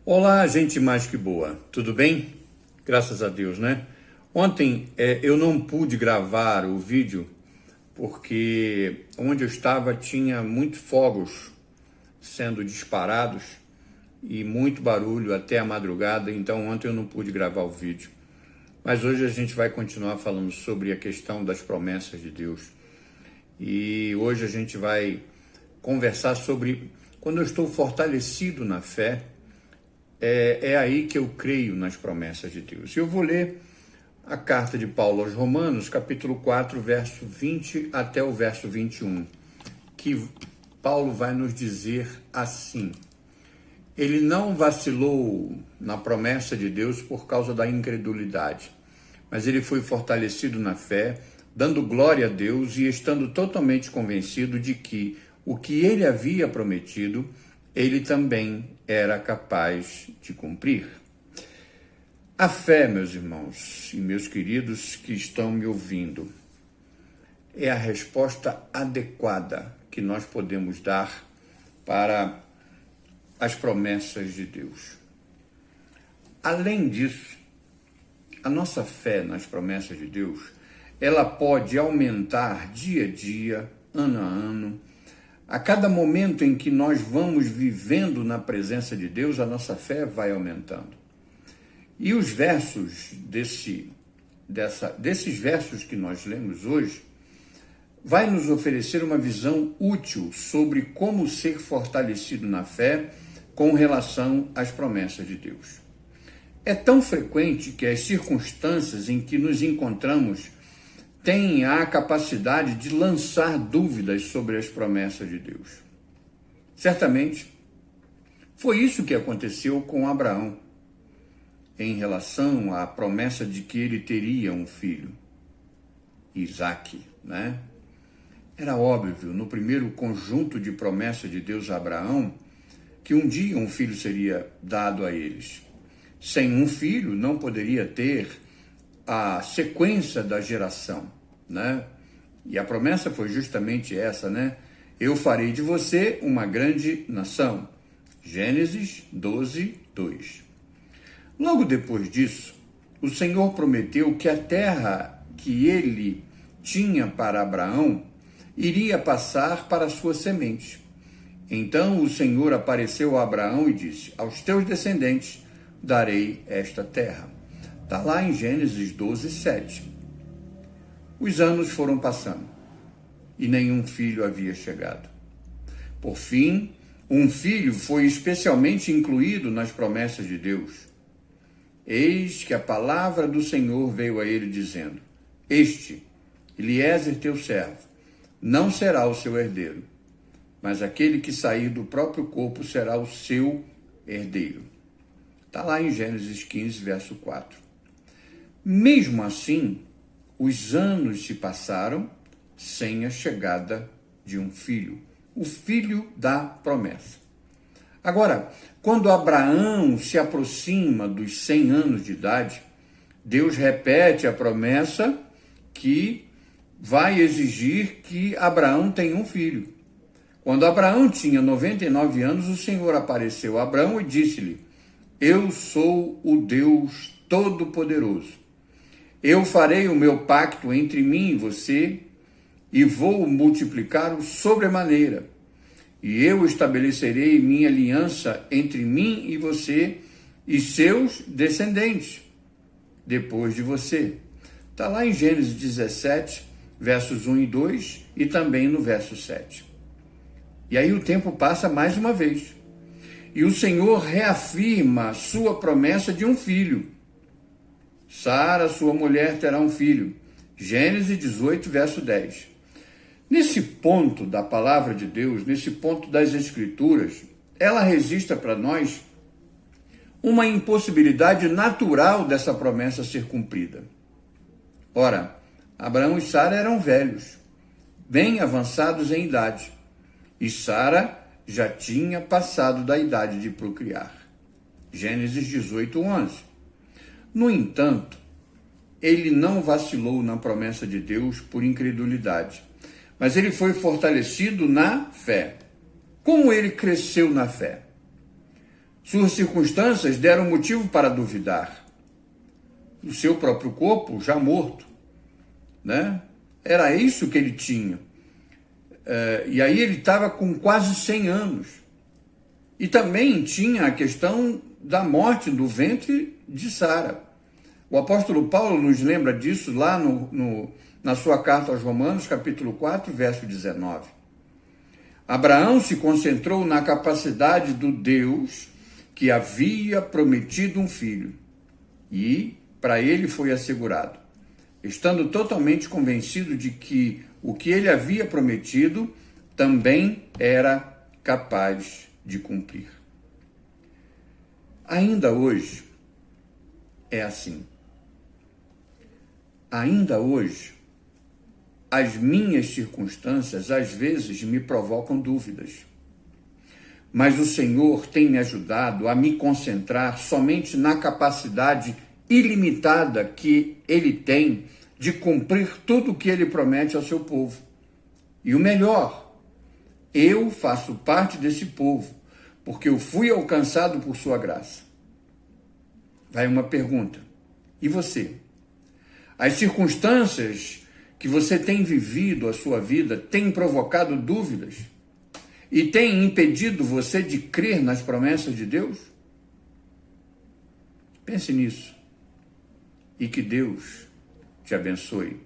Olá, gente mais que boa, tudo bem? Graças a Deus, né? Ontem eu não pude gravar o vídeo porque onde eu estava tinha muitos fogos sendo disparados e muito barulho até a madrugada, então ontem eu não pude gravar o vídeo. Mas hoje a gente vai continuar falando sobre a questão das promessas de Deus. E hoje a gente vai conversar sobre quando eu estou fortalecido na fé. É aí que eu creio nas promessas de Deus. Eu vou ler a carta de Paulo aos Romanos, capítulo 4, verso 20 até o verso 21, que Paulo vai nos dizer assim: ele não vacilou na promessa de Deus por causa da incredulidade, mas ele foi fortalecido na fé, dando glória a Deus e estando totalmente convencido de que o que ele havia prometido, ele também era capaz de cumprir. A fé, meus irmãos e meus queridos que estão me ouvindo, é a resposta adequada que nós podemos dar para as promessas de Deus. Além disso, a nossa fé nas promessas de Deus, ela pode aumentar dia a dia, ano a ano. A cada momento em que nós vamos vivendo na presença de Deus, a nossa fé vai aumentando. E os versos desses versos que nós lemos hoje, vai nos oferecer uma visão útil sobre como ser fortalecido na fé com relação às promessas de Deus. É tão frequente que as circunstâncias em que nos encontramos têm a capacidade de lançar dúvidas sobre as promessas de Deus. Certamente, foi isso que aconteceu com Abraão, em relação à promessa de que ele teria um filho, Isaque, né? Era óbvio, no primeiro conjunto de promessas de Deus a Abraão, que um dia um filho seria dado a eles. Sem um filho, não poderia ter a sequência da geração, né? E a promessa foi justamente essa, né? Eu farei de você uma grande nação. Gênesis 12, 2. Logo depois disso, o Senhor prometeu que a terra que ele tinha para Abraão iria passar para a sua semente. Então o Senhor apareceu a Abraão e disse: aos teus descendentes darei esta terra. Está lá em Gênesis 12, 7. Os anos foram passando e nenhum filho havia chegado. Por fim, um filho foi especialmente incluído nas promessas de Deus. Eis que a palavra do Senhor veio a ele dizendo: este, Eliezer teu servo, não será o seu herdeiro, mas aquele que sair do próprio corpo será o seu herdeiro. Está lá em Gênesis 15, verso 4. Mesmo assim, os anos se passaram sem a chegada de um filho, o filho da promessa. Agora, quando Abraão se aproxima dos 100 anos de idade, Deus repete a promessa que vai exigir que Abraão tenha um filho. Quando Abraão tinha 99 anos, o Senhor apareceu a Abraão e disse-lhe: eu sou o Deus Todo-Poderoso. Eu farei o meu pacto entre mim e você e vou multiplicar-o sobremaneira. E eu estabelecerei minha aliança entre mim e você e seus descendentes, depois de você. Está lá em Gênesis 17, versos 1 e 2 e também no verso 7. E aí o tempo passa mais uma vez. E o Senhor reafirma sua promessa de um filho. Sara, sua mulher, terá um filho. Gênesis 18, verso 10. Nesse ponto da palavra de Deus, nesse ponto das Escrituras, ela registra para nós uma impossibilidade natural dessa promessa ser cumprida. Ora, Abraão e Sara eram velhos, bem avançados em idade, e Sara já tinha passado da idade de procriar. Gênesis 18, 11. No entanto, ele não vacilou na promessa de Deus por incredulidade, mas ele foi fortalecido na fé. Como ele cresceu na fé? Suas circunstâncias deram motivo para duvidar. O seu próprio corpo já morto, né? Era isso que ele tinha. E aí ele estava com quase 100 anos. E também tinha a questão da morte do ventre de Sara. O apóstolo Paulo nos lembra disso lá na sua carta aos Romanos, capítulo 4, verso 19. Abraão se concentrou na capacidade do Deus que havia prometido um filho, e para ele foi assegurado, estando totalmente convencido de que o que ele havia prometido também era capaz de cumprir. Ainda hoje é assim. Ainda hoje, as minhas circunstâncias às vezes me provocam dúvidas. Mas o Senhor tem me ajudado a me concentrar somente na capacidade ilimitada que Ele tem de cumprir tudo o que Ele promete ao seu povo. E o melhor, eu faço parte desse povo, porque eu fui alcançado por sua graça. Vai uma pergunta: e você? As circunstâncias que você tem vivido a sua vida têm provocado dúvidas e têm impedido você de crer nas promessas de Deus? Pense nisso e que Deus te abençoe.